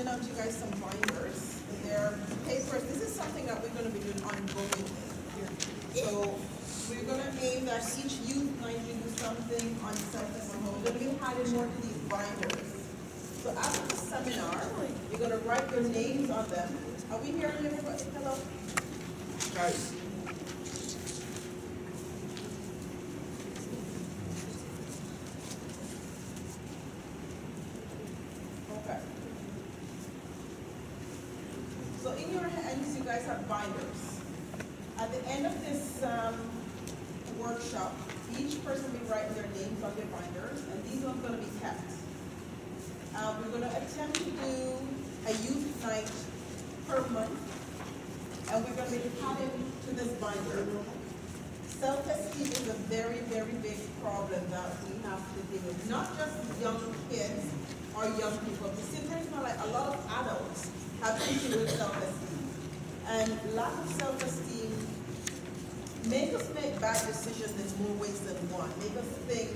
handing out you guys some binders. They're papers. This is something that we're going to be doing ongoing. So we're going to aim that each youth night we do something on self-esteem. We're going to be adding more to these binders. So after the seminar, you're going to write your names on them. Are we hearing everybody? Hello? Guys. Okay. So in your hands, you guys have binders. At the end of this workshop, each person will be writing their names on their binders, and these ones are going to be kept. We're going to attempt to do a youth night per month, and we're going to be adding to this binder. Self-esteem is a very, very big problem that we have to deal with. Not just young kids or young people. But sometimes like a lot of adults have issues with self-esteem. And lack of self-esteem make us make bad decisions in more ways than one. Make us think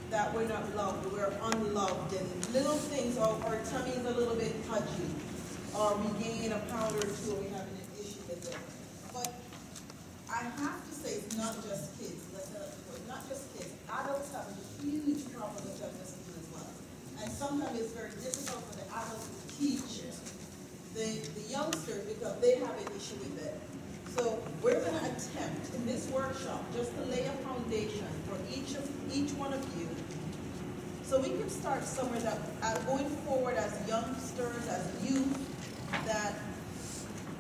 that we're not loved, we're unloved, and little things, or our tummy is a little bit pudgy, or we gain a pound or two, or we have an issue with it. But I have to say, it's not just kids. It's not just kids. Adults have a huge problem with self-esteem as well. And sometimes it's very difficult for the adults to teach the youngsters because they have an issue with it. So we're going to attempt in this workshop just to lay a foundation for each one of you, so we can start somewhere that going forward as youngsters, as youth, that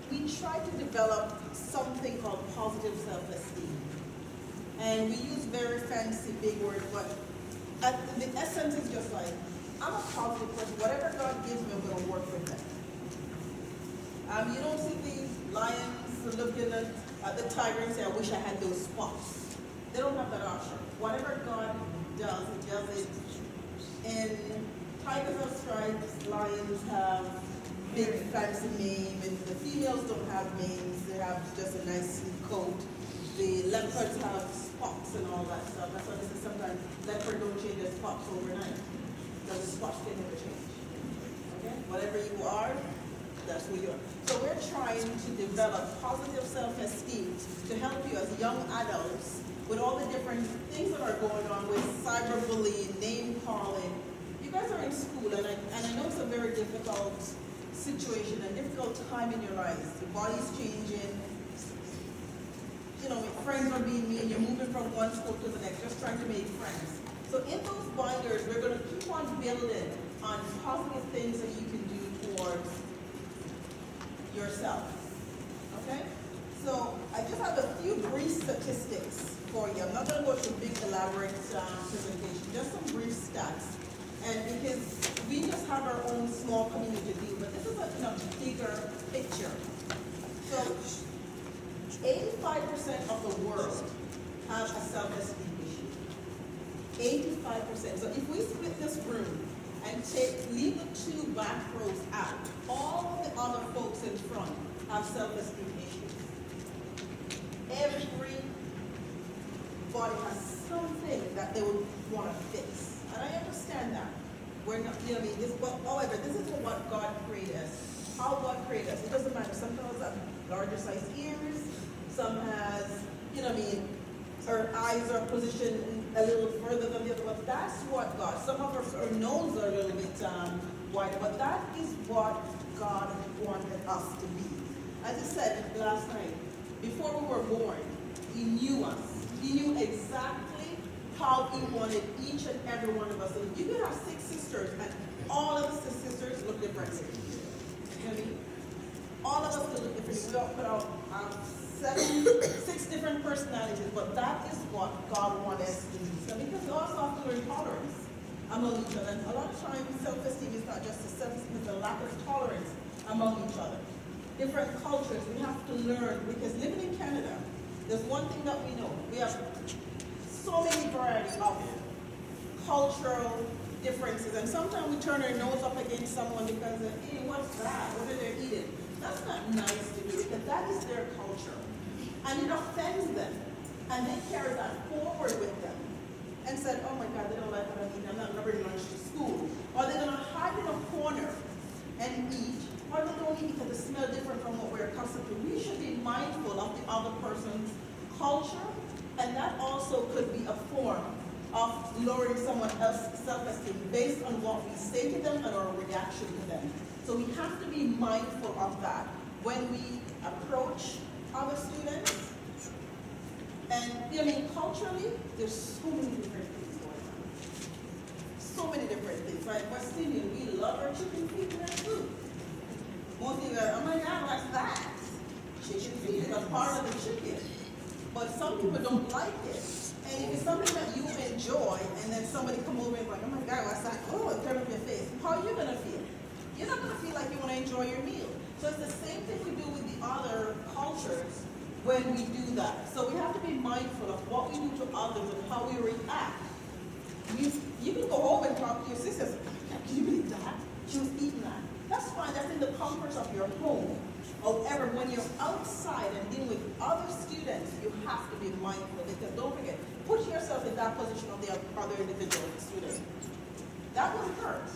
we try to develop something called positive self-esteem. And we use very fancy big words, but the essence is just like, I'm a positive person. Whatever God gives me, I'm going to work with it. You don't see these lions looking at the tiger and say, I wish I had those spots. They don't have that option. Whatever God does, He does it. And tigers have stripes, lions have big fancy mane, and the females don't have manes. They have just a nice coat. The leopards have spots and all that stuff. That's why they say sometimes leopards don't change their spots overnight, because the spots can never change. Okay? Whatever you are, that's who you are. So we're trying to develop positive self-esteem to help you as young adults with all the different things that are going on with cyberbullying, name calling. You guys are in school, and I know it's a very difficult situation, a difficult time in your lives. Your body's changing. You know, friends are being mean. You're moving from one school to the next, just trying to make friends. So in those binders, we're going to keep on building on positive things that you can do towards yourself. Okay? So I just have a few brief statistics for you. I'm not going to go through a big elaborate presentation, just some brief stats. And because we just have our own small community deal, but this is a bigger picture. So 85% of the world have a self-esteem issue. 85%. So if we split this room and leave the two back rows out, all the other folks in front have self-esteem issues. Everybody has something that they would want to fix. And I understand that. We're not, you know what I mean? But however, this is what God created us. How God created us. It doesn't matter. Some girls have larger size ears. Some has, you know what I mean, her eyes are positioned a little further than the other. But that's what God. Some of our nose are a little bit wider. But that is what God wanted us to be. As I said last night, before we were born, He knew us. He knew exactly how He wanted each and every one of us. So you can have 6 sisters, and all of the sisters look different. You know what I mean? All of us look different. We all put out 6 different personalities, but that is what God wanted us to do. So because we also have to learn tolerance among each other. And a lot of times, self-esteem is not just a self-esteem, it's a lack of tolerance among each other. Different cultures, we have to learn, because living in Canada, there's one thing that we know. We have so many varieties of cultural differences, and sometimes we turn our nose up against someone because, hey, what's that? What are they eating? That's not nice to do, because that is their culture. And it offends them. And they carry that forward with them. And said, oh my God, they don't like what I'm eating. I'm not going to bring lunch to school. Or they're going to hide in a corner and eat, or they don't eat because they smell different from what we're accustomed to. We should be mindful of the other person's culture, and that also could be a form of lowering someone else's self-esteem based on what we say to them and our reaction to them. So we have to be mindful of that when we approach other students. And I mean, culturally, there's so many different things going on. So many different things. Like West Indian, we love our chicken feet and our food. Most people are, oh my God, what's that? Chicken feet is a part of the chicken. But some people don't like it. And if it's something that you enjoy, and then somebody come over and is like, oh my God, what's that? Oh, it turned up your face. How are you going to feel? You're not going to feel like you want to enjoy your meal. So it's the same thing we do with the other cultures when we do that. So we have to be mindful of what we do to others and how we react. You can go home and talk to your sisters. Can you believe that? She was eating that. That's fine. That's in the comforts of your home. However, when you're outside and dealing with other students, you have to be mindful, because don't forget, put yourself in that position of the other individual student. That will hurt.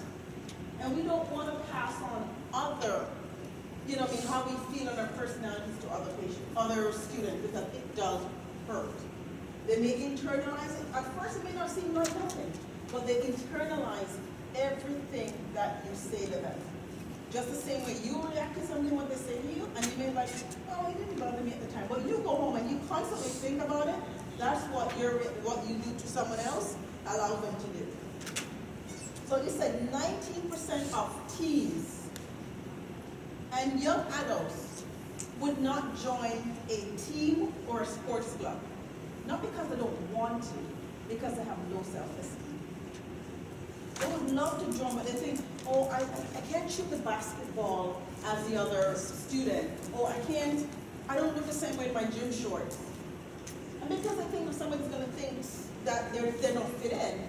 And we don't want to pass on other, how we feel and our personalities to other students, because it does hurt. They may internalize it. At first it may not seem like nothing, but they internalize everything that you say to them. Just the same way you react to something when they say to you, and you may be like, oh, it didn't bother me at the time. But you go home and you constantly think about it. That's what you do to someone else, allow them to do. So you said 19% of teens and young adults would not join a team or a sports club. Not because they don't want to, because they have low self-esteem. They would love to join, but they think, oh, I can't shoot the basketball as the other student. Oh, I don't look the same way in my gym shorts. And because I think somebody's going to think that they don't fit in,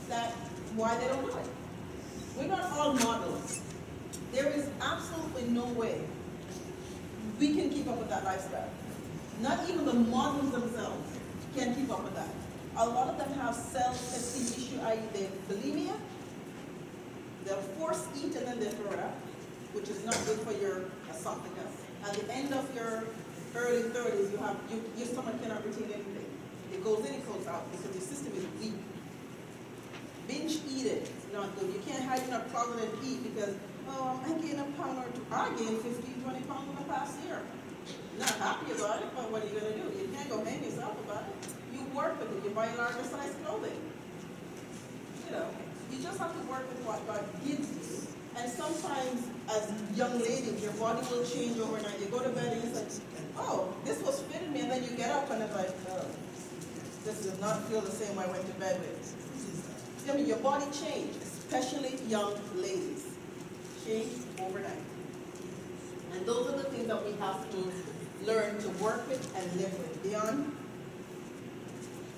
that's why they don't do it. We're not all models. There is absolutely no way we can keep up with that lifestyle. Not even the models themselves can keep up with that. A lot of them have self-esteem issue, i.e. they bulimia. They'll force eat and then they throw it up, which is not good for your esophagus. At the end of your early 30s, your stomach cannot retain anything. It goes in, it goes out, because your system is weak. Binge eating is not good. You can't hide in a closet and eat because, oh, I gained a pound or two. I gained 15, 20 pounds in the past year. Not happy about it, but what are you going to do? You can't go hang yourself about it. You work with it. You buy larger size clothing. You just have to work with what God gives you. And sometimes, as young ladies, your body will change overnight. You go to bed and it's like, oh, this was fitting me, and then you get up and it's like, oh, this does not feel the same I went to bed with. I mean, your body changed, especially young ladies. Change overnight. And those are the things that we have to learn to work with and live with. Beyond,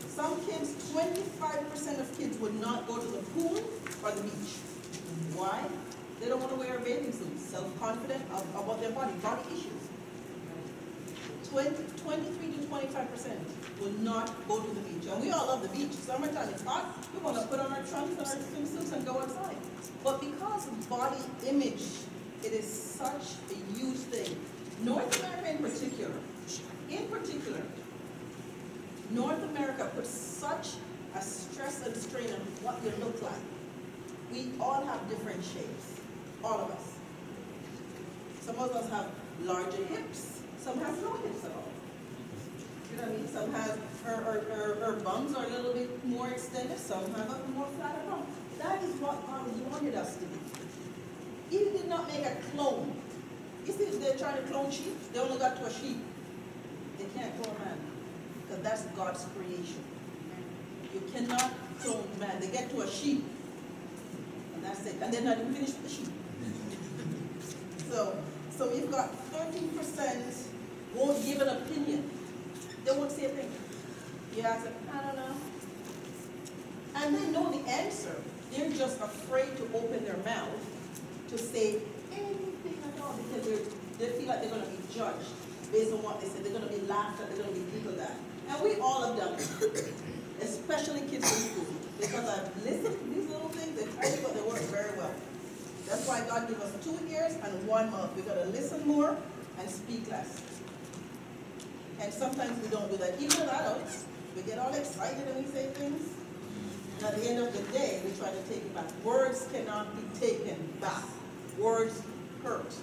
some kids, 25% of kids would not go to the pool or the beach. Why? They don't want to wear a bathing suit. Self-confident about their body issues. 23 to 25% will not go to the beach. And we all love the beach. Summertime is hot. We want to put on our trunks and our swimsuits and go outside. But because of body image, it is such a huge thing. North America in particular, North America puts such a stress and strain on what you look like. We all have different shapes, all of us. Some of us have larger hips, some have no hips at all. You know what I mean? Some have, our bums are a little bit more extended, some have a more flatter bum. That is what God wanted us to be. He did not make a clone. You see, they're trying to clone sheep, they only got to a sheep. They can't clone man, because that's God's creation. You cannot clone man. They get to a sheep, and that's it. And they're not even finished with the sheep. So you've got 13% won't give an opinion. They won't say a thing. You ask them, I don't know. And they know the answer. They're just afraid to open their mouth to say anything at all, because they feel like they're going to be judged based on what they say. They're going to be laughed at. They're going to be giggled at. And we all have done it, especially kids in school, because I've listened to these little things. They tell you, but they work very well. That's why God gave us 2 ears and 1 mouth. We got to listen more and speak less. And sometimes we don't do that. Even as adults, we get all excited and we say things. And at the end of the day, we try to take it back. Words cannot be taken back. Words hurt.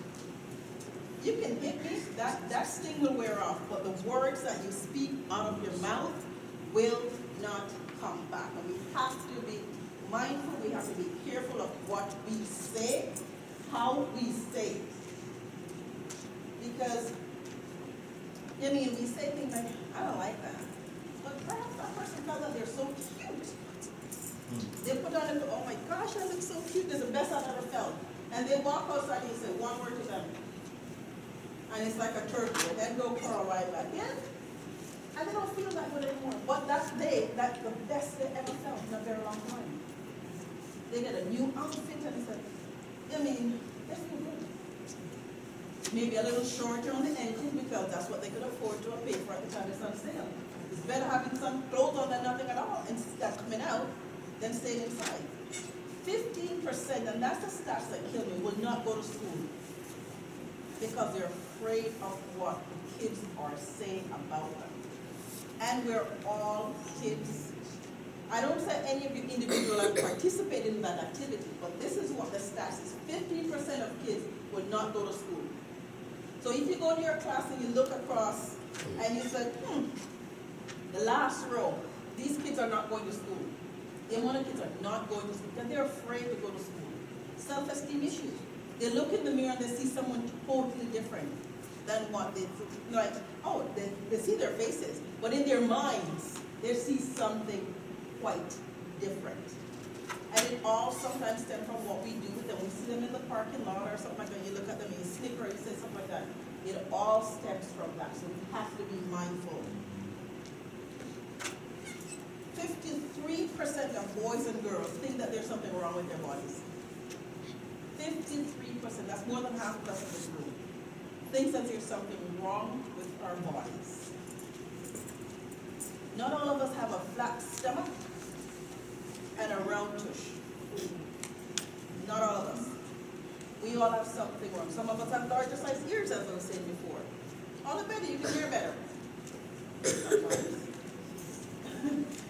You can hit me, that sting will wear off, but the words that you speak out of your mouth will not come back. And we have to be mindful, we have to be careful of what we say, how we say it. Because, I mean, we say things like, I don't like that. But perhaps that person felt that they're so cute. They put on it, oh my gosh, I look so cute, that's the best I've ever felt. And they walk outside and you say one word to them. And it's like a turkey, and then go for a ride back in. And they don't feel that good anymore. But that's the best they ever felt in a very long time. They get a new outfit and they say, I mean, they feel good. Maybe a little shorter on the ankles because that's what they could afford to pay for at the time it's on sale. It's better having some clothes on than nothing at all and that coming out than staying inside. 15%, and that's the stats that kill me, will not go to school because they're afraid of what the kids are saying about them. And we're all kids. I don't say any of you individuals have participated in that activity, but this is what the stats is. 15% of kids will not go to school. So if you go to your class and you look across and you say, the last row, these kids are not going to school. The amount of kids are not going to school because they're afraid to go to school. Self-esteem issues. They look in the mirror and they see someone totally different than what they like. Oh, they see their faces, but in their minds, they see something quite different. And it all sometimes stems from what we do with them. We see them in the parking lot or something like that. You look at them and you snicker, you say something like that. It all stems from that. So we have to be mindful. 53% of boys and girls think that there's something wrong with their bodies. 53%, that's more than half of us in this room, thinks that there's something wrong with our bodies. Not all of us have a flat stomach and a round tush. Not all of us. We all have something wrong. Some of us have larger sized ears, as I was saying before. All the better, you can hear better.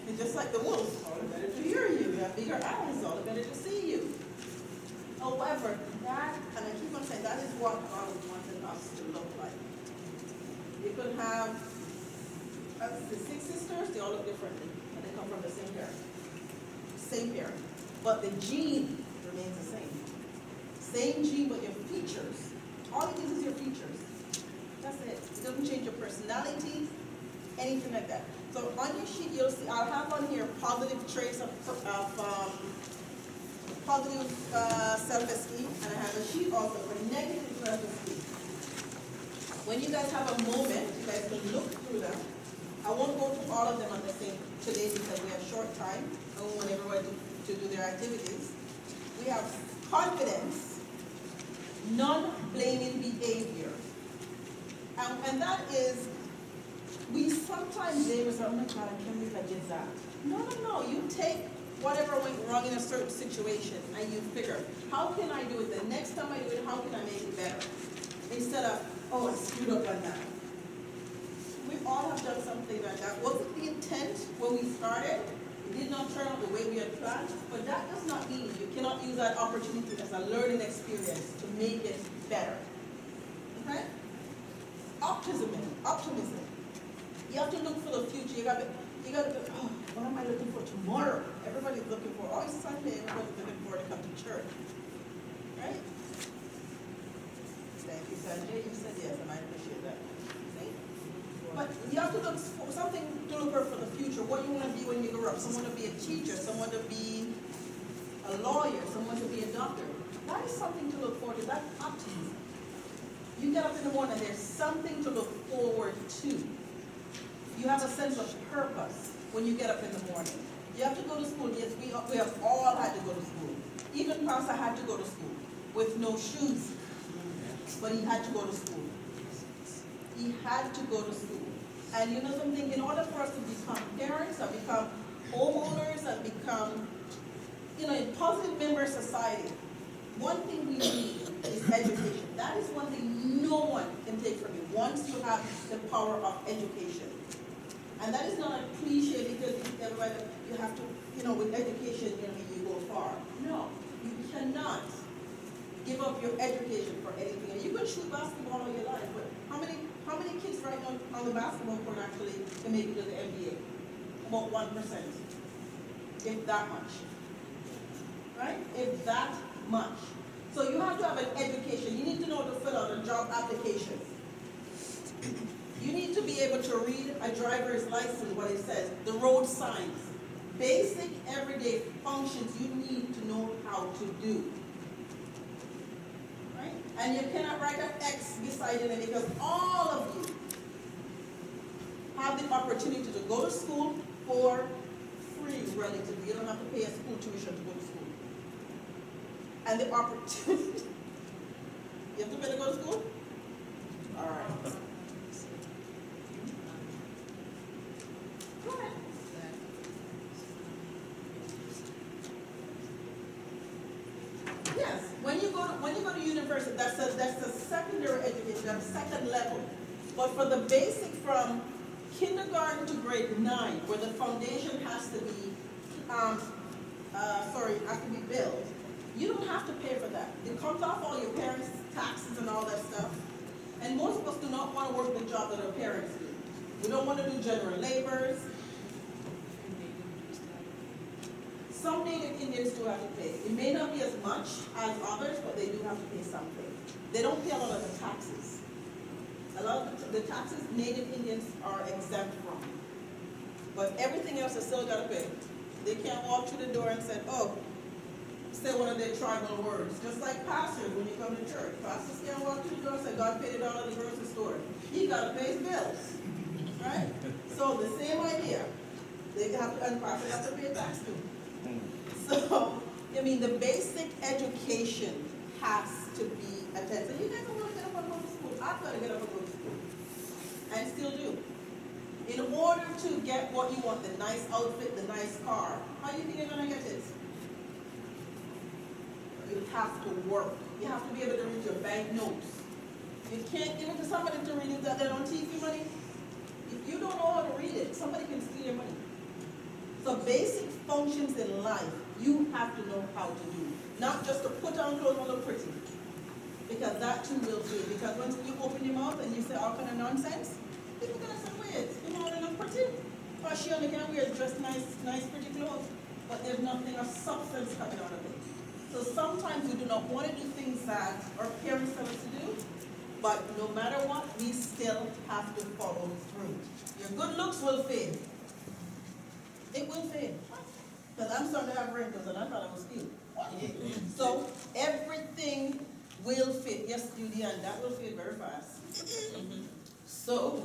It's just like the wolves, all the better to hear you. You have bigger eyes, all the better to see you. However, that, and I keep on saying, that is what God wanted us to look like. You could have the 6 sisters, they all look differently, and they come from the same parent. Same parent. But the gene remains the same. Same gene, but your features. All it is your features. That's it. It doesn't change your personality, anything like that. So on your sheet, you'll see, I'll have on here positive traits of positive self-esteem, and I have a sheet also for negative self-esteem. When you guys have a moment, you guys can look through them. I won't go through all of them on the same today because we have short time, and we want everyone to do their activities. We have confidence, non-blaming behavior. And that is, we sometimes say, oh my God, I can't believe I did that. No. You take whatever went wrong in a certain situation and you figure, how can I do it the next time I do it, how can I make it better? Instead of, oh, I screwed up like that. We all have done something like that. Wasn't the intent when we started? It did not turn out the way we had planned, but that does not mean you cannot use that opportunity as a learning experience to make it better. Okay? Optimism. You have to look for the future. You got to go, oh, what am I looking for tomorrow? Everybody's looking for, oh, it's Sunday, everybody's looking forward to come to church. Right? Thank you, Sanjay. You said yes, and I appreciate that. See? But you have to look for something to look for the future. What you want to be when you grow up. Someone to be a teacher, someone to be a lawyer, someone to be a doctor. That is something to look forward to. That's optimism. You get up in the morning, there's something to look forward to. You have a sense of purpose when you get up in the morning. You have to go to school. Yes, we have all had to go to school. Even Pastor had to go to school with no shoes. But he had to go to school. He had to go to school. And you know something? In order for us to become parents and become homeowners and become, a positive member of society, one thing we need is education. That is one thing no one can take from you once you have the power of education. And that is not a cliche because everybody, you have to, with education, you go far. No, you cannot give up your education for anything. And you can shoot basketball all your life, but how many kids right now on the basketball court actually can make it to the NBA? About 1%, if that much. Right? If that much. So you have to have an education. You need to know how to fill out a job application. You need to be able to read a driver's license, what it says, the road signs, basic everyday functions you need to know how to do. Right? And you cannot write an X beside it because all of you have the opportunity to go to school for free, relatively. You don't have to pay a school tuition to go to school. And the opportunity, you have to pay to go to school? All right. Go ahead. Yes, when you go to university, that's a secondary education, that's a second level. But for the basic from kindergarten to grade 9, where the foundation has to be, built, you don't have to pay for that. It comes off all your parents' taxes and all that stuff. And most of us do not want to work the job that our parents do. We don't want to do general labors. Some Native Indians do have to pay. It may not be as much as others, but they do have to pay something. They don't pay a lot of the taxes. A lot of the taxes Native Indians are exempt from. But everything else they still got to pay. They can't walk through the door and say, say one of their tribal words. Just like pastors when you come to church. Pastors can't walk through the door and say, God paid it all at the grocery store. He got to pay his bills. Right? So the same idea. They have to, and pastors have to pay tax too. So, the basic education has to be attended. So you guys don't want to get up and go to school. I've got to get up and go to school. And still do. In order to get what you want, the nice outfit, the nice car, how do you think you're going to get it? You have to work. You have to be able to read your bank notes. You can't give it to somebody to read it that they don't teach you money. If you don't know how to read it, somebody can steal your money. So basic functions in life, you have to know how to do. Not just to put on clothes and look pretty. Because that too will do. Because once you open your mouth and you say all kind of nonsense, people are going to say, wait, you know, they look pretty. Or she only can wear just nice pretty clothes. But there's nothing of substance coming out of it. So sometimes we do not want to do things that our parents tell us to do. But no matter what, we still have to follow through. Your good looks will fade. It will fade. Because I'm starting to have wrinkles and I thought I was cute. So everything will fade. Yes, Judy, and that will fade very fast. So,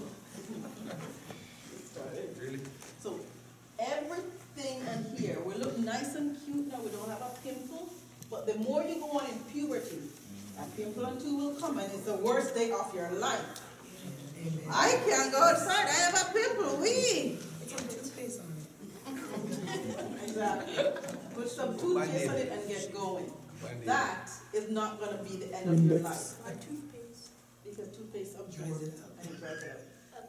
everything in here, we look nice and cute now. We don't have a pimple. But the more you go on in puberty, a pimple or two will come and it's the worst day of your life. Amen. I can't go outside. I have a pimple. Wee! Exactly. Put some toothpaste on it and get going. That is not going to be the end of your life. A toothpaste. Because toothpaste absorbs it and it dries it out.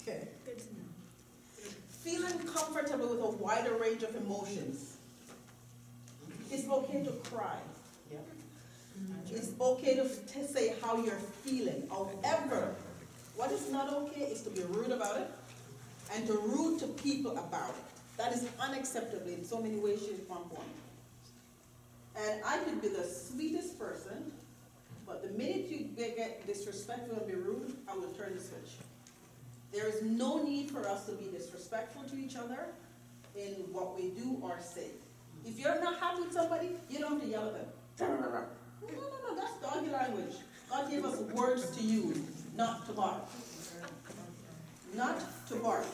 Okay. Good to know. Feeling comfortable with a wider range of emotions. It's okay to cry. Yep. It's okay to say how you're feeling. However, what is not okay is to be rude about it and to rude to people about it. That is unacceptable in so many ways, shape, and form. And I could be the sweetest person, but the minute you get disrespectful and be rude, I will turn the switch. There is no need for us to be disrespectful to each other in what we do or say. If you're not happy with somebody, you don't have to yell at them. No, that's doggy language. God gave us words to use, not to bark. Not to bark.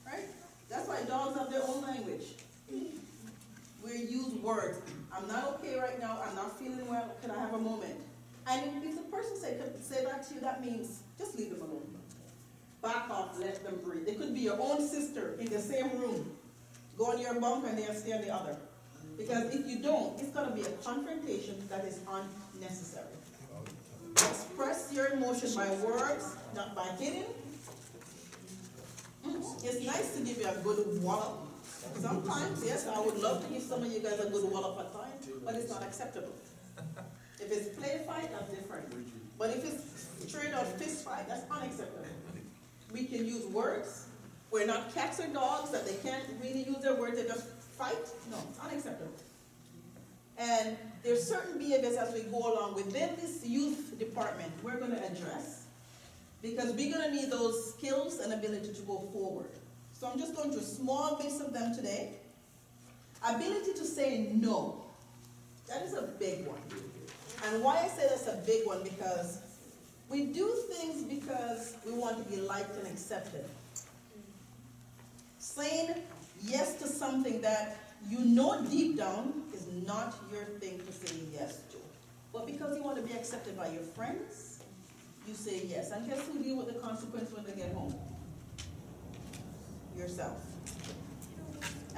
Right? That's why dogs have their own language. We use words. I'm not okay right now. I'm not feeling well. Can I have a moment? And if the person say that to you, that means just leave them alone. Back off, let them breathe. It could be your own sister in the same room. Go on your bunk and they'll stay on the other. Because if you don't, it's going to be a confrontation that is unnecessary. Express your emotion by words, not by hitting. It's nice to give you a good wallop. Sometimes, yes, I would love to give some of you guys a good wallop at times, but it's not acceptable. If it's play fight, that's different. But if it's straight out fist fight, that's unacceptable. We can use words. We're not cats or dogs that they can't really use their words, they just fight. No, it's unacceptable. And there's certain behaviors as we go along within this youth department we're going to address, because we're going to need those skills and ability to go forward. So I'm just going through small bits of them today. Ability to say no. That is a big one. And why I say that's a big one, because we do things because we want to be liked and accepted. Saying yes to something that you know deep down is not your thing to say yes to. But because you want to be accepted by your friends, you say yes. And guess who deals with the consequence when they get home? Yourself.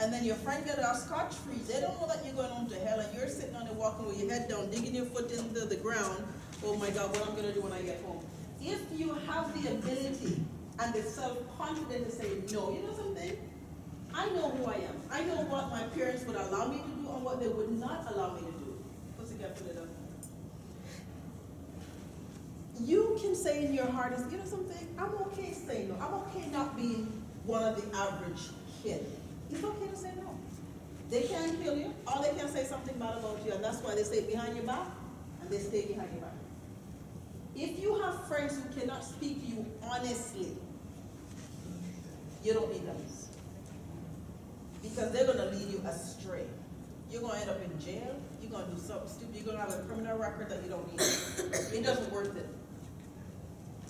And then your friend gets off scotch-free. They don't know that you're going home to hell, and you're sitting on the walking with your head down, digging your foot into the ground. Oh my God, what I'm going to do when I get home? If you have the ability and the self-confidence to say no, you know something? I know who I am. I know what my parents would allow me to do and what they would not allow me to do. What's the gap for it up? You can say in your heart, you know something? I'm okay saying no. I'm okay not being one of the average kids. It's okay to say no. They can't kill you. Or they can say something bad about you, and that's why they say behind your back, and they stay behind your back. If you have friends who cannot speak to you honestly, you don't need them. Because they're going to lead you astray. You're going to end up in jail. You're going to do something stupid. You're going to have a criminal record that you don't need. It doesn't worth it.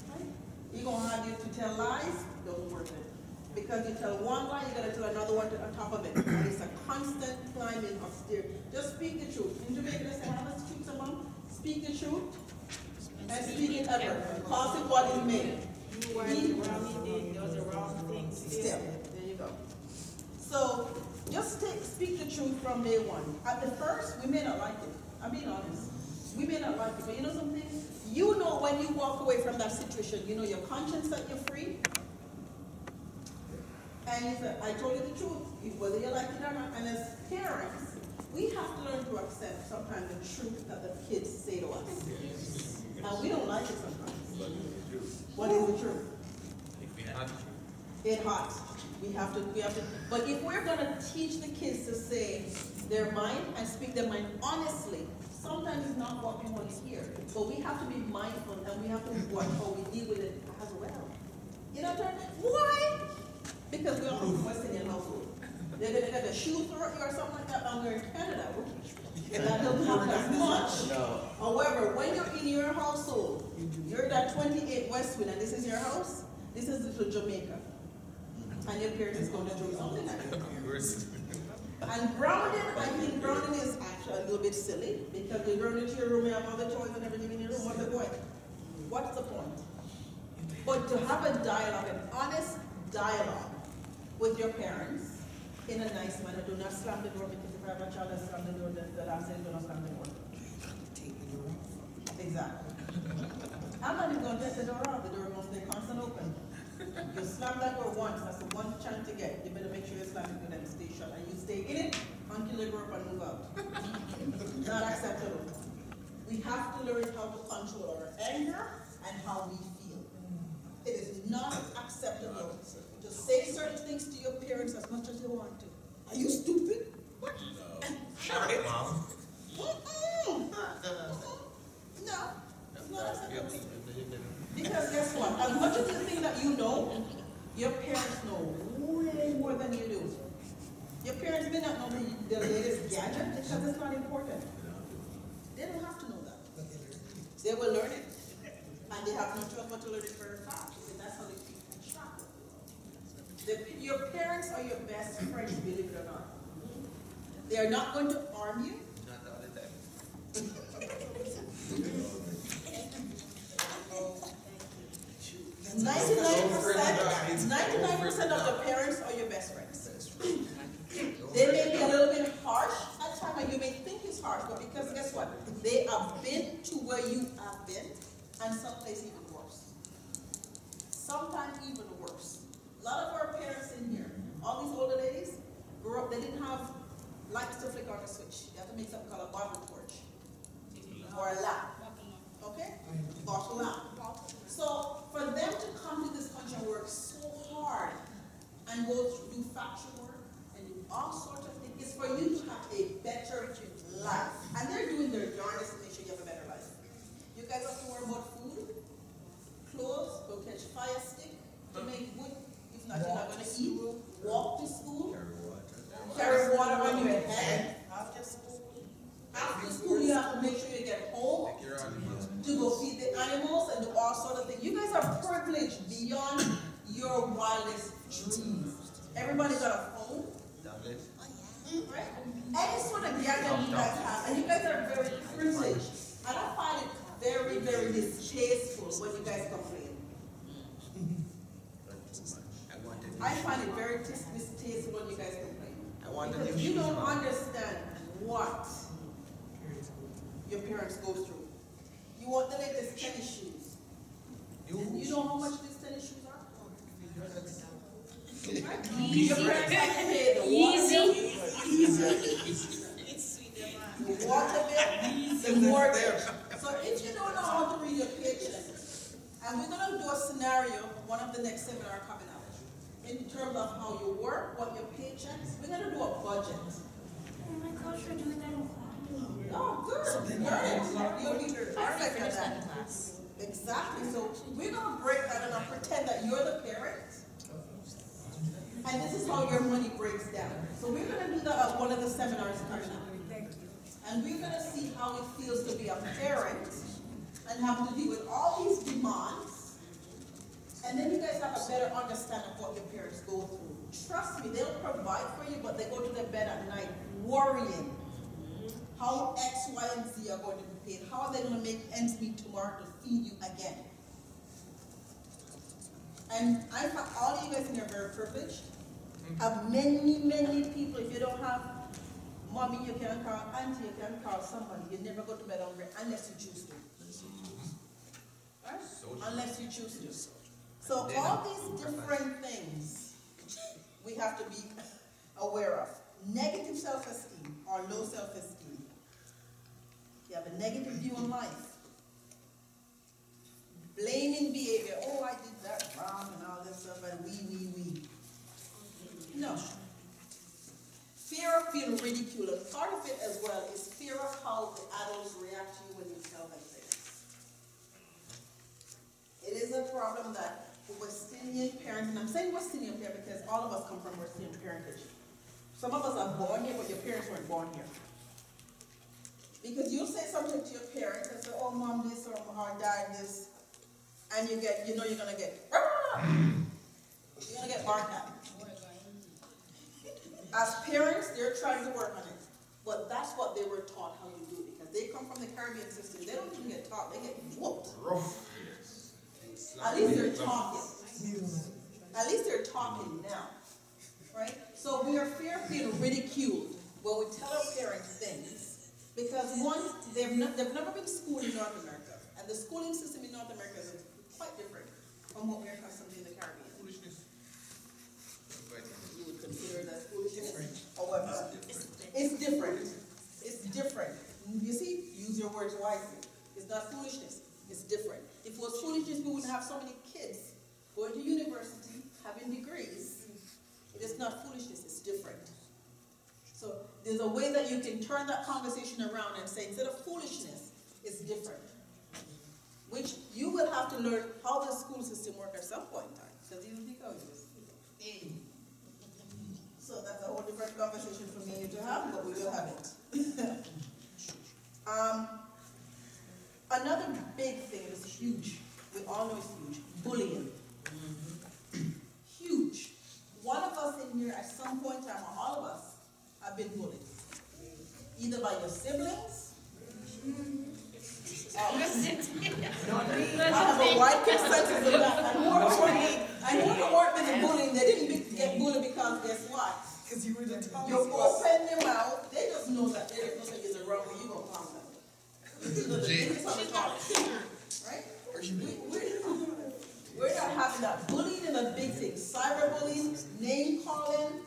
Right? You're going to have you to tell lies. It doesn't worth it. Because you tell one lie, you're going to tell another one on top of it. And it's a constant climbing of stairs. Just speak the truth. In Jamaica, they say, have a speak to mom. Speak the truth. And speak it ever. Cause it what it may. You were the wrong thing. Those are wrong things. Still. There you go. So, just speak the truth from day one. At the first, we may not like it. I'm being honest. We may not like it, but you know something? You know when you walk away from that situation, you know your conscience that you're free. And you say, I told you the truth, whether you like it or not. And as parents, we have to learn to accept sometimes the truth that the kids say to us. And we don't like it sometimes. What is the truth? It's hot. We have to, but if we're going to teach the kids to say their mind and speak their mind honestly, sometimes it's not what we want to hear. But we have to be mindful, and we have to watch how we deal with it as well. You know what I'm saying? Why? Because we're all West Indian household. They're going to get a shoe through you or something like that, and we're in Canada. That doesn't happen as much. No. However, when you're in your household, you're that 28 Westwind, and this is your house, this is little Jamaica. And your parents is going to do something like that. And grounding, I think grounding is actually a little bit silly, because you're going into your room, you have all the toys and everything in your room. What's the point? What's the point? But to have a dialogue, an honest dialogue with your parents in a nice manner. Do not slam the door, because if I have a child that slams the door, the last thing, do not slam the door. Exactly. I'm not even going to take the door out. The door will stay constant open. You slam that door once, that's the one chance you get. You better make sure you slam it and then stay shut. And you stay in it until you grow up and move out. Not acceptable. We have to learn how to control our anger and how we feel. It is not acceptable to say certain things to your parents as much as you want to. Are you stupid? What? Shout it, Mom. No, it's not acceptable. Because guess what? As much as you think that you know, your parents know way more than you do. Your parents may not know the latest gadget because it's not important. They don't have to know that. They will learn it. And they have no choice but to learn it very fast. And that's how they keep in track. Your parents are your best friends, believe it or not. They are not going to harm you. Not all the time. 99% of the parents are your best friends. They may be a little bit harsh at have lights to flick on the switch. You have to make something called a bottle torch or a lamp. Okay? Bottle lamp. So for them to come to this country and work so hard and go through do factory work and do all sorts of things, it's for you to have a better life. And they're doing their darndest to make sure you have a better life. You guys have to worry about food, clothes, go catch fire stick to make wood. If not, you're not going to eat. Walk to school. Carry water on your head. After school, you have to make sure you get home to go feed the animals and do all sorts of things. You guys are privileged beyond your wildest dreams. Everybody got a phone, right? Any sort of gadget you guys have, and you guys are very privileged. And I find it very, very distasteful when you guys complain. I find it very distasteful when you guys complain. Because you don't understand what your parents go through. You want the latest tennis shoes. You know how much these tennis shoes are? Right? Your parents have to pay the water bill, the water bill, the mortgage. So if you don't know how to read your paycheck, and we're going to do a scenario, one of the next seminar coming up, in terms of how you work, what your paychecks, we're going to do a budget. Oh my gosh, we're doing that in class. Oh, good. Learn it. You'll be perfect at that. Exactly. So we're going to break that and pretend that you're the parent. And this is how your money breaks down. So we're going to do that at one of the seminars coming up. And we're going to see how it feels to be a parent and have to deal with all these demands. And then you guys have a better understanding of what your parents go through. Trust me, they'll provide for you, but they go to their bed at night worrying how X, Y, and Z are going to be paid. How are they going to make ends meet tomorrow to feed you again? And I find all of you guys in here are very privileged. Have many, many people. If you don't have mommy, you can call auntie, you can call somebody. You never go to bed hungry unless you choose to. Right? Unless you choose to. So all these different things we have to be aware of. Negative self-esteem or low self-esteem. You have a negative view on life. Blaming behavior. Oh, I did that wrong and all this stuff, and we. No. Fear of being ridiculed. And part of it as well is fear of how the adults react to you when you tell them things. It is a problem that West Indian parents, and I'm saying West Indian parents because all of us come from West Indian parentage. Some of us are born here, but your parents weren't born here. Because you'll say something to your parents and say, oh, mom, this, or dad, this, and you're gonna get barked at. As parents, they're trying to work on it. But that's what they were taught how you do it. Because they come from the Caribbean system. They don't even get taught, they get whooped. At least they're talking. At least they're talking now. Right? So we are fear of being ridiculed when we tell our parents things. Because one, they've never been schooled in North America. And the schooling system in North America is quite different from what we're accustomed to in the Caribbean. You would consider that foolishness? However, it's different. It's different. You see, use your words wisely. It's not foolishness. It's different. If it was foolishness, we wouldn't have so many kids going to university, having degrees. It is not foolishness. It's different. So there's a way that you can turn that conversation around and say, instead of foolishness, it's different. Which you will have to learn how the school system works at some point in time. Because you think of this. So that's a whole different conversation for me and you to have, but we will have it. Another big thing is huge. We all know it's huge. Bullying. Huge. One of us in here at some point in time, or all of us, have been bullied. Either by your siblings. I have a wide consensus of that. And who weren't been bullying, they didn't get bullied because guess what? Because you were the top. You open your mouth, they just know that there is nothing is wrong with you, gonna calm down. Right? We're not having that. Bullying is a big thing. Cyberbullying, name calling,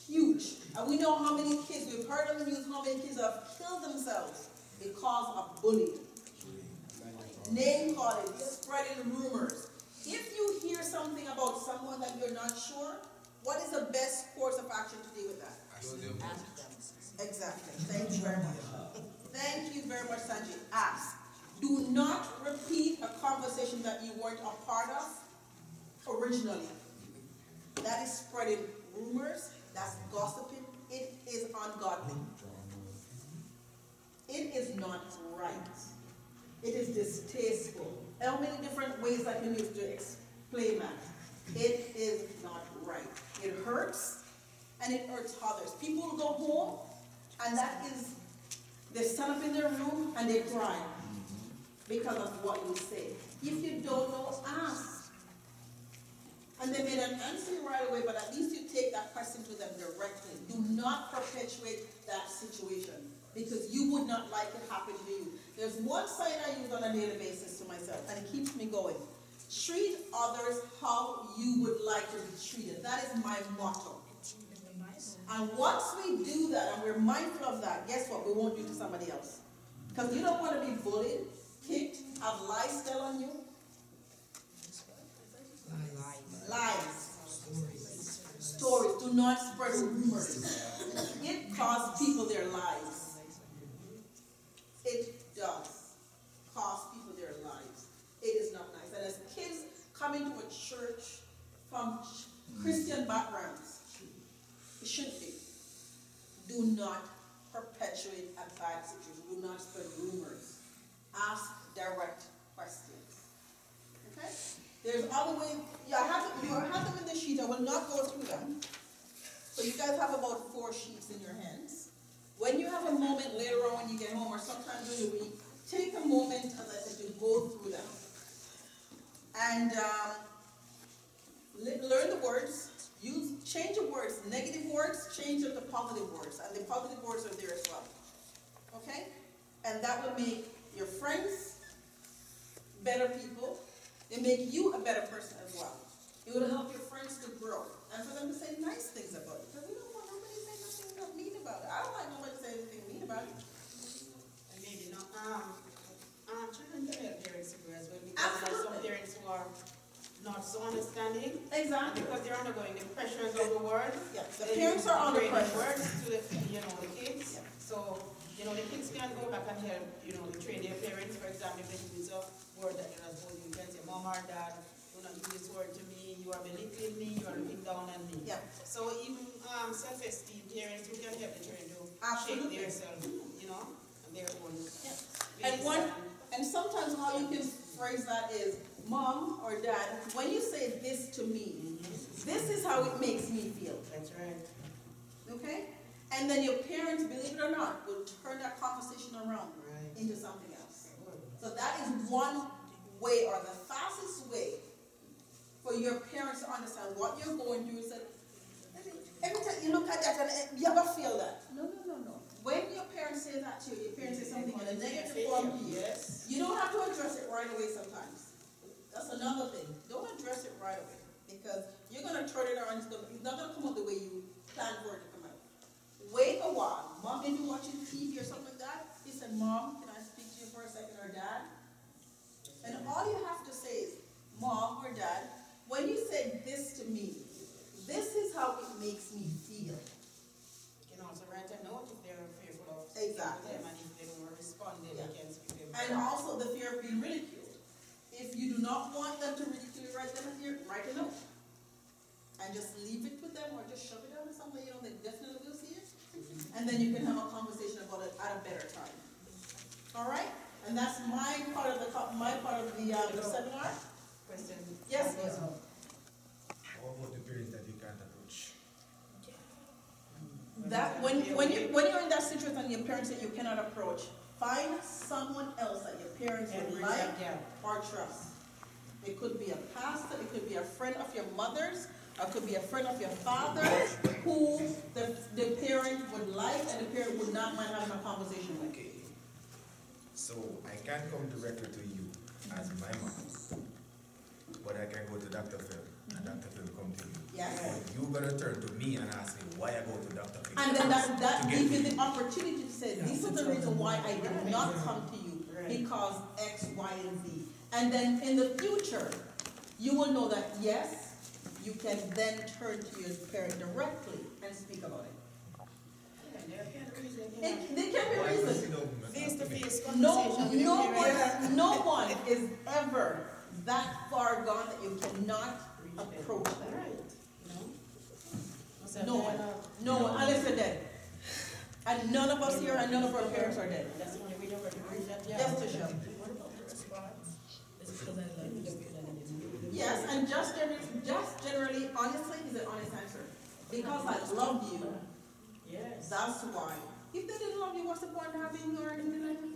huge. And we know how many kids, we've heard on the news how many kids have killed themselves because of bullying. Name calling, spreading rumors. If you hear something about someone that you're not sure, what is the best course of action to deal with that? Exactly. Thank you very much. Thank you very much, Sanjay. Ask. Do not repeat a conversation that you weren't a part of originally. That is spreading rumors. That's gossiping. It is ungodly. It is not right. It is distasteful. How many different ways I can use to explain that? It is not right. It hurts and it hurts others. People go home and that is, they stand up in their room and they cry because of what you say. If you don't know, ask. And they may not answer you right away, but at least you take that question to them directly. Do not perpetuate that situation because you would not like it happen to you. There's one sign I use on a daily basis to myself, and it keeps me going. Treat others how you would like to be treated. That is my motto. And once we do that, and we're mindful of that, guess what? We won't do to somebody else. Because you don't want to be bullied, kicked, have lies tell on you. Lies. Stories. Do not spread rumors. It costs people their lives. It does cost people their lives. It is not nice. And as kids coming to a church from Christian backgrounds, it shouldn't be. Do not perpetuate a bad situation. Do not spread rumors. Ask direct questions. Okay? There's other ways. You have them in the sheet. I will not go through them. So you guys have about 4 sheets in your hands. When you have a moment later on when you get home or sometime during the week, take a moment, as I said, to go through them. And learn the words. Change the words. Negative words, change them to positive words. And the positive words are there as well. Okay? And that will make your friends better people. It make you a better person as well. It will help your friends to grow. And for them to say nice things about it. Because we don't want nobody to say nothing mean about it. I don't like nobody to say anything mean about it. And maybe not, children can help parents to grow as well. Because there are some parents who are not so understanding. Exactly. Because they're undergoing the pressures of the world. Yeah. The parents are under pressure. Words to the, the kids. Yeah. So, the kids can go back and help, train their parents. For example, if they use a word that you're not supposed to, you can say, Mom or Dad, do not use this word to me, you are belittling me, you are looking down on me. Yeah. So even self-esteem parents who can help the children to shape their self, and their own. Yeah. And sometimes how you can phrase that is, Mom or Dad, when you say this to me, this is how it makes me feel. That's right. Okay? And then your parents, believe it or not, will turn that conversation around into something else. So that is one way, or the fastest way, for your parents to understand what you're going through. Is that every time you look at that, and you ever feel that? No. When your parents say that to you, your parents say something in a negative form to you, you don't have to address it right away sometimes. That's another thing. Don't address it right away. Because you're going to turn it around, it's not going to come out the way you plan for it to come out. Wait a while. Mom may be watching TV or something like that. He said, Mom, can I speak to you for a second, or Dad? And all you have to say is, Mom or Dad, when you say this to me, this is how it makes me feel. You can also write a note if they're fearful of Exactly. them, and if they don't respond, then you can speak to them. And also the fear of being ridiculed. If you do not want them to ridicule you right then and there, write a note. And just leave it with them, or just shove it down somewhere they definitely will see it. And then you can have a conversation about it at a better time. All right? And that's my part of the seminar. Question. Yes. How about the parents that you can't approach? That when you're in that situation and your parents that you cannot approach, find someone else that your parents would like or trust. It could be a pastor, it could be a friend of your mother's, or it could be a friend of your father's, who the parent would like and the parent would not mind having a conversation with. Okay. So I can't come directly to you as my mom, but I can go to Dr. Phil. and Dr. Phil come to you. Yes. You're gonna turn to me and ask me why I go to Dr. Phil. And then that to get gives you me. the opportunity to say, this is the reason why I did not come to you, because X, Y, and Z. And then in the future, you will know that, yes, you can then turn to your parent directly and speak about it. They can be reasons. Face-to-face No, conversation with your parents. no one is ever that far gone that you cannot approach them. Right. No one, unless they're dead. And none of us here and none of our parents are dead. That's the only way you're going to bridge that gap. Just to show. What about the response? It's because I love you. Yes, and just generally, honestly, is an honest answer. Because I love you, Yes. that's why. If they didn't love you, what's the point of having you or anything like that?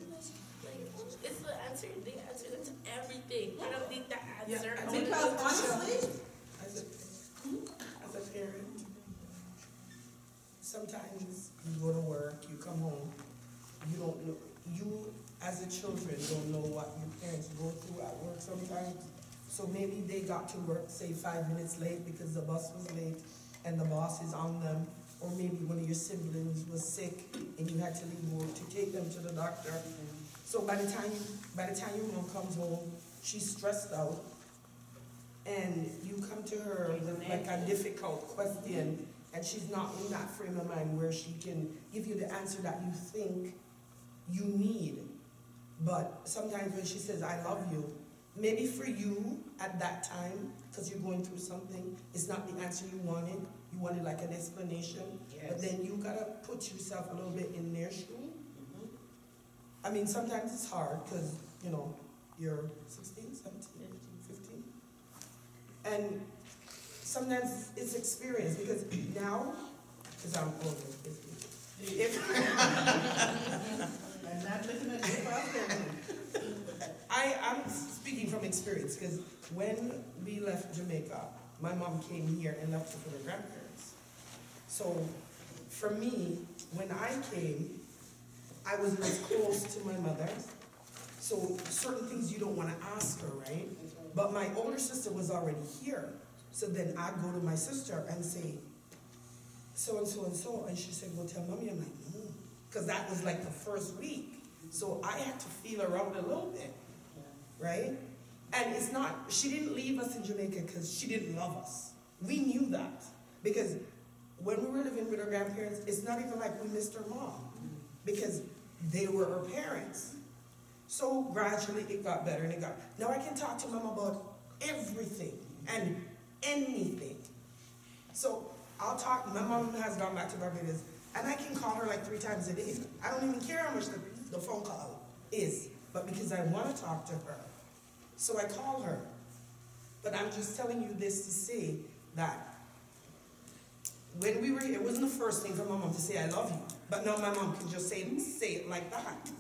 It's the answer. The answer to everything. I don't need the answer. I wanna Because know. honestly, As a parent, sometimes you go to work, you come home, you don't know, you as a children don't know what your parents go through at work sometimes. So maybe they got to work, say 5 minutes late because the bus was late and the boss is on them. Or maybe one of your siblings was sick and you had to leave work to take them to the doctor. So by the time your mom comes home, she's stressed out, and you come to her with like a difficult question, and she's not in that frame of mind where she can give you the answer that you think you need. But sometimes when she says, I love you, maybe for you at that time, because you're going through something, it's not the answer you wanted. You wanted like an explanation. But then you gotta put yourself a little bit in their shoe. I mean, sometimes it's hard because, you know, you're 16, 17, 15. And sometimes it's experience because now, because I'm older, I'm not looking at you for I'm speaking from experience because when we left Jamaica, my mom came here and left for her grandparents. So for me, when I came, I wasn't as close to my mother. So certain things you don't want to ask her, right? But my older sister was already here. So then I'd go to my sister and say, so and so and so. And she said, go tell mommy. I'm like, no. Because that was like the first week. So I had to feel around a little bit, right? And it's not, she didn't leave us in Jamaica because she didn't love us. We knew that. Because when we were living with our grandparents, it's not even like we missed our mom. Because they were our parents. So gradually it got better and it got, now I can talk to mom about everything and anything. So I'll talk, my mom has gone back to Barbados, and I can call her like 3 times a day. I don't even care how much the phone call is, but because I want to talk to her. So I call her. But I'm just telling you this to say that when we were here, it wasn't the first thing for my mom to say, I love you. But now my mom can just say it like that.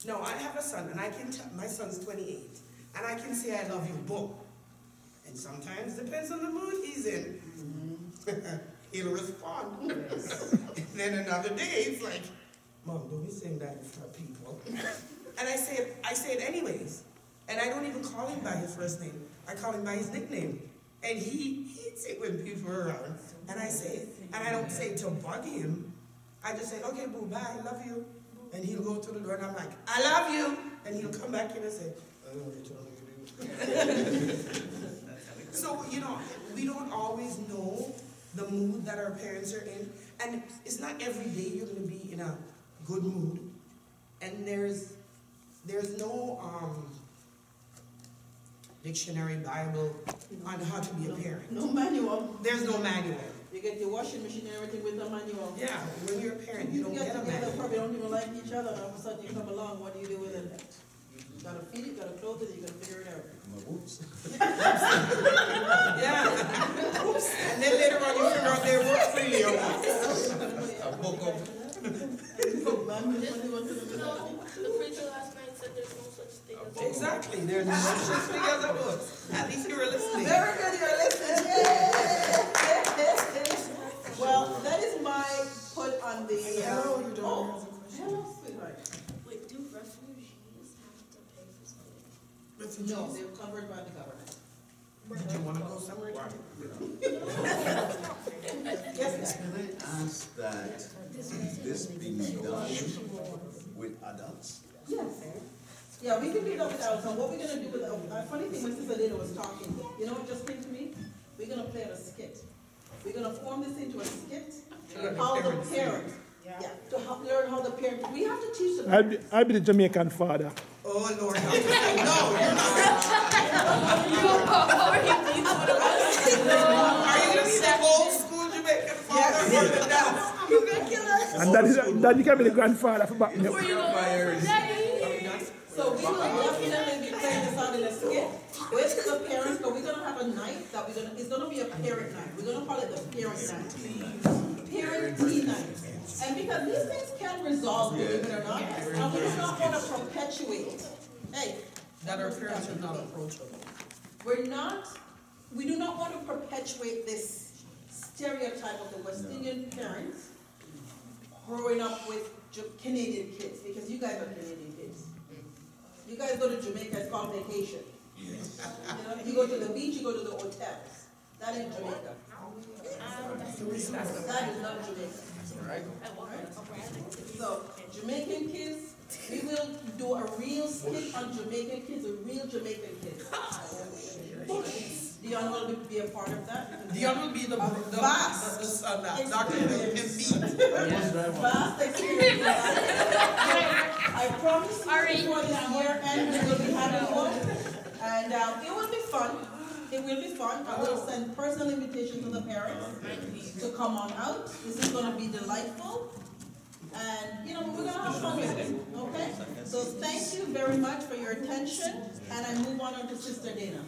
No, I have a son, and I can tell, my son's 28, and I can say I love you, boom. And sometimes, depends on the mood he's in. He'll respond. And then another day, it's like, Mom, don't be saying that in front of people. And I say it anyways. And I don't even call him by his first name. I call him by his nickname. And he hates it when people are around. And I say it. And I don't say it to bug him. I just say, okay, boo, bye, love you. And he'll go to the door and I'm like, I love you. And he'll come back in and say, I don't know what you're telling me to do. So, you know, we don't always know the mood that our parents are in. And it's not every day you're going to be in a good mood. And there's no dictionary, Bible on how to be a parent. No manual. There's no manual. You get your washing machine and everything with no manual. Yeah, when you're a parent, you don't get a together, manual. probably don't even like each other, and all of a sudden you come along, what do you do with it? You gotta feed it, gotta clothe it, you gotta figure it out. Oops. Yeah. Oops. And then later on you figure out they work for you. I woke up. No, the preacher last night said there's no such thing as a Exactly. There's no such thing as a book. At least you were listening. Very good, you're listening. Yay! Well, that is my put on the. Hello, your daughter has a question. Hello, sweetheart. Wait, do refugees have to pay for school? No, they're covered by the government. Did you want to go somewhere? Yes, Can I ask that this be done with adults? yes. Yeah, we can do that with ours. And what we're gonna do with, funny thing, my sister Lena was talking, you know what just came to me? We're gonna play out a skit. We're gonna form this into a skit, how the parent, to learn how the parent, we have to teach them. I'll be the Jamaican father. Oh, Lord. No, you're not. Are you going to be the old school Jamaican father or the dad? You're gonna kill us. And daddy can be the grandfather for back me up. So we will definitely be playing this out in a skit with the parents, but we're gonna have a night that it's gonna be a parent night. We're gonna call it the parent night. Parent tea night. And because these things can resolve, believe it or not, and we do not wanna perpetuate. Hey. That our parents are not approachable. We do not want to perpetuate this stereotype of the West Indian parents growing up with Canadian kids, because you guys are Canadian kids. You guys go to Jamaica, it's called vacation. You know, you go to the beach, you go to the hotels. That ain't Jamaica. That is not Jamaica. So, Jamaican kids, we will do a real skit on Jamaican kids, a real Jamaican kids. Dion will be a part of that. Dion will be the vast doctor that can beat. Vast experience. I promise you before this year end, we will be having one. And it will be fun. It will be fun. I will send personal invitations to the parents to come on out. This is going to be delightful. And, you know, we're going to have fun with it. Okay? So thank you very much for your attention. And I move on to Sister Dana.